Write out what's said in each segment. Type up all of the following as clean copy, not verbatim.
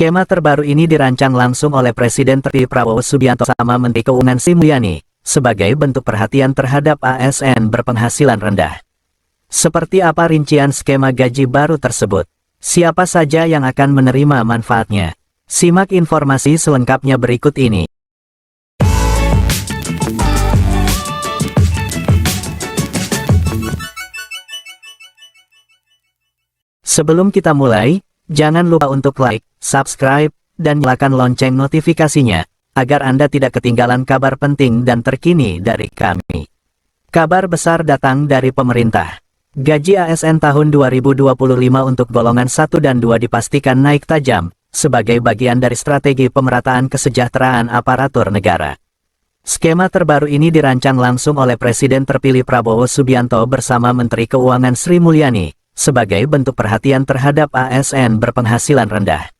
Skema terbaru ini dirancang langsung oleh Presiden terpilih Prabowo Subianto sama Menteri Keuangan Sri Mulyani, sebagai bentuk perhatian terhadap ASN berpenghasilan rendah. Seperti apa rincian skema gaji baru tersebut? Siapa saja yang akan menerima manfaatnya? Simak informasi selengkapnya berikut ini. Sebelum kita mulai, jangan lupa untuk like, subscribe, dan nyalakan lonceng notifikasinya, agar Anda tidak ketinggalan kabar penting dan terkini dari kami. Kabar besar datang dari pemerintah. Gaji ASN tahun 2025 untuk golongan 1 dan 2 dipastikan naik tajam, sebagai bagian dari strategi pemerataan kesejahteraan aparatur negara. Skema terbaru ini dirancang langsung oleh Presiden terpilih Prabowo Subianto bersama Menteri Keuangan Sri Mulyani, sebagai bentuk perhatian terhadap ASN berpenghasilan rendah.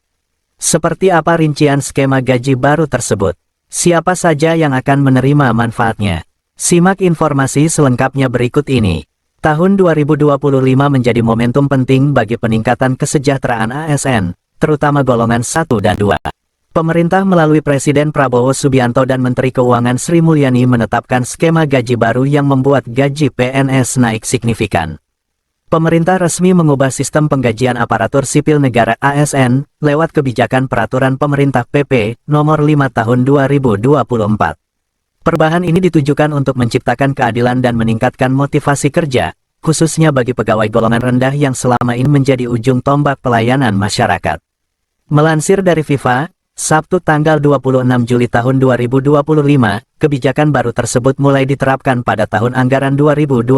Seperti apa rincian skema gaji baru tersebut? Siapa saja yang akan menerima manfaatnya? Simak informasi selengkapnya berikut ini. Tahun 2025 menjadi momentum penting bagi peningkatan kesejahteraan ASN, terutama golongan 1 dan 2. Pemerintah melalui Presiden Prabowo Subianto dan Menteri Keuangan Sri Mulyani menetapkan skema gaji baru yang membuat gaji PNS naik signifikan. Pemerintah resmi mengubah sistem penggajian aparatur sipil negara ASN, lewat kebijakan Peraturan Pemerintah PP Nomor 5 Tahun 2024. Perubahan ini ditujukan untuk menciptakan keadilan dan meningkatkan motivasi kerja, khususnya bagi pegawai golongan rendah yang selama ini menjadi ujung tombak pelayanan masyarakat. Melansir dari FIFA, Sabtu tanggal 26 Juli tahun 2025, kebijakan baru tersebut mulai diterapkan pada tahun anggaran 2025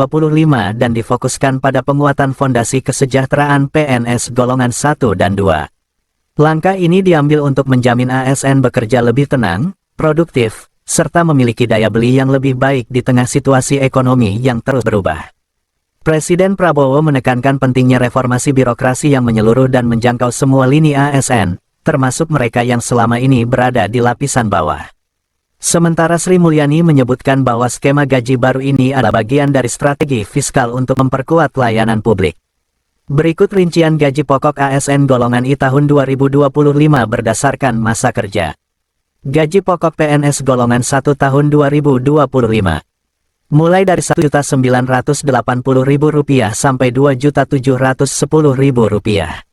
dan difokuskan pada penguatan fondasi kesejahteraan PNS golongan 1 dan 2. Langkah ini diambil untuk menjamin ASN bekerja lebih tenang, produktif, serta memiliki daya beli yang lebih baik di tengah situasi ekonomi yang terus berubah. Presiden Prabowo menekankan pentingnya reformasi birokrasi yang menyeluruh dan menjangkau semua lini ASN, termasuk mereka yang selama ini berada di lapisan bawah. Sementara Sri Mulyani menyebutkan bahwa skema gaji baru ini adalah bagian dari strategi fiskal untuk memperkuat layanan publik. Berikut rincian gaji pokok ASN golongan I tahun 2025 berdasarkan masa kerja. Gaji pokok PNS golongan 1 tahun 2025. Mulai dari Rp1.980.000 sampai Rp2.710.000.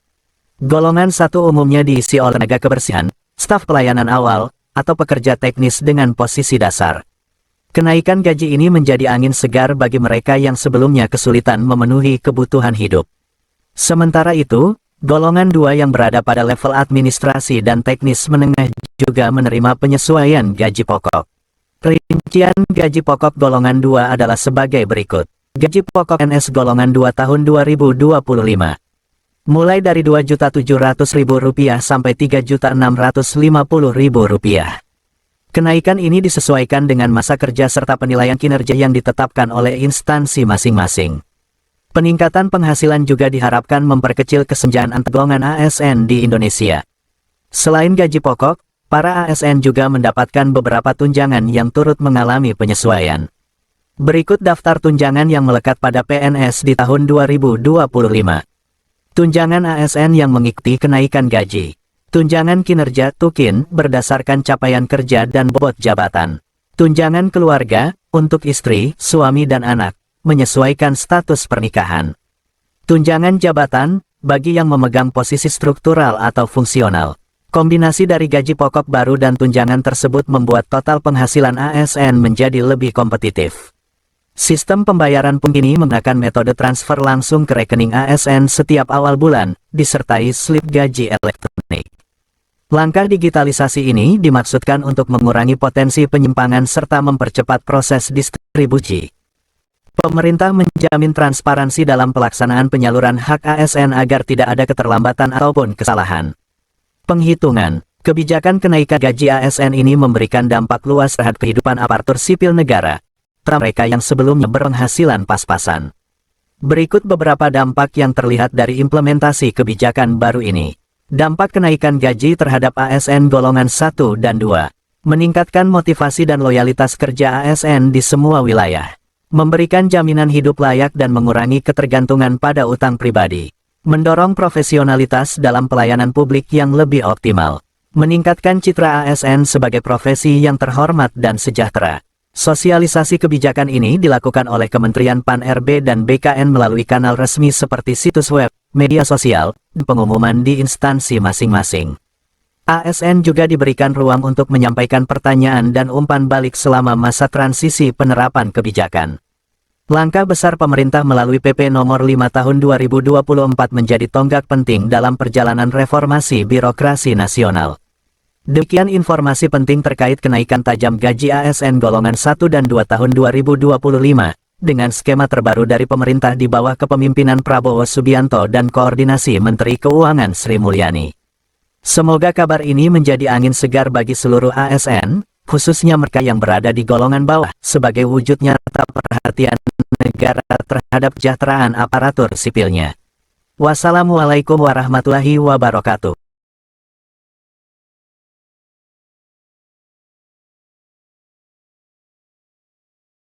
Golongan 1 umumnya diisi oleh tenaga kebersihan, staf pelayanan awal, atau pekerja teknis dengan posisi dasar. Kenaikan gaji ini menjadi angin segar bagi mereka yang sebelumnya kesulitan memenuhi kebutuhan hidup. Sementara itu, golongan 2 yang berada pada level administrasi dan teknis menengah juga menerima penyesuaian gaji pokok. Rincian gaji pokok golongan 2 adalah sebagai berikut. Gaji pokok PNS golongan 2 tahun 2025. Mulai dari Rp2.700.000 sampai Rp3.650.000. Kenaikan ini disesuaikan dengan masa kerja serta penilaian kinerja yang ditetapkan oleh instansi masing-masing. Peningkatan penghasilan juga diharapkan memperkecil kesenjangan antar golongan ASN di Indonesia. Selain gaji pokok, para ASN juga mendapatkan beberapa tunjangan yang turut mengalami penyesuaian. Berikut daftar tunjangan yang melekat pada PNS di tahun 2025. Tunjangan ASN yang mengikuti kenaikan gaji. Tunjangan kinerja (TUKIN) berdasarkan capaian kerja dan bobot jabatan. Tunjangan keluarga, untuk istri, suami dan anak, menyesuaikan status pernikahan. Tunjangan jabatan, bagi yang memegang posisi struktural atau fungsional. Kombinasi dari gaji pokok baru dan tunjangan tersebut membuat total penghasilan ASN menjadi lebih kompetitif. Sistem pembayaran pun kini menggunakan metode transfer langsung ke rekening ASN setiap awal bulan, disertai slip gaji elektronik. Langkah digitalisasi ini dimaksudkan untuk mengurangi potensi penyimpangan serta mempercepat proses distribusi. Pemerintah menjamin transparansi dalam pelaksanaan penyaluran hak ASN agar tidak ada keterlambatan ataupun kesalahan. Penghitungan. Kebijakan kenaikan gaji ASN ini memberikan dampak luas terhadap kehidupan aparatur sipil negara, terutama mereka yang sebelumnya berpenghasilan pas-pasan. Berikut beberapa dampak yang terlihat dari implementasi kebijakan baru ini. Dampak kenaikan gaji terhadap ASN golongan 1 dan 2. Meningkatkan motivasi dan loyalitas kerja ASN di semua wilayah. Memberikan jaminan hidup layak dan mengurangi ketergantungan pada utang pribadi. mendorong profesionalitas dalam pelayanan publik yang lebih optimal, meningkatkan citra ASN sebagai profesi yang terhormat dan sejahtera. Sosialisasi kebijakan ini dilakukan oleh Kementerian Pan-RB dan BKN melalui kanal resmi seperti situs web, media sosial, dan pengumuman di instansi masing-masing. ASN juga diberikan ruang untuk menyampaikan pertanyaan dan umpan balik selama masa transisi penerapan kebijakan. Langkah besar pemerintah melalui PP Nomor 5 Tahun 2024 menjadi tonggak penting dalam perjalanan reformasi birokrasi nasional. Demikian informasi penting terkait kenaikan tajam gaji ASN golongan 1 dan 2 tahun 2025, dengan skema terbaru dari pemerintah di bawah kepemimpinan Prabowo Subianto dan koordinasi Menteri Keuangan Sri Mulyani. Semoga kabar ini menjadi angin segar bagi seluruh ASN, khususnya mereka yang berada di golongan bawah, sebagai wujud nyata perhatian negara terhadap kesejahteraan aparatur sipilnya. Wassalamualaikum warahmatullahi wabarakatuh.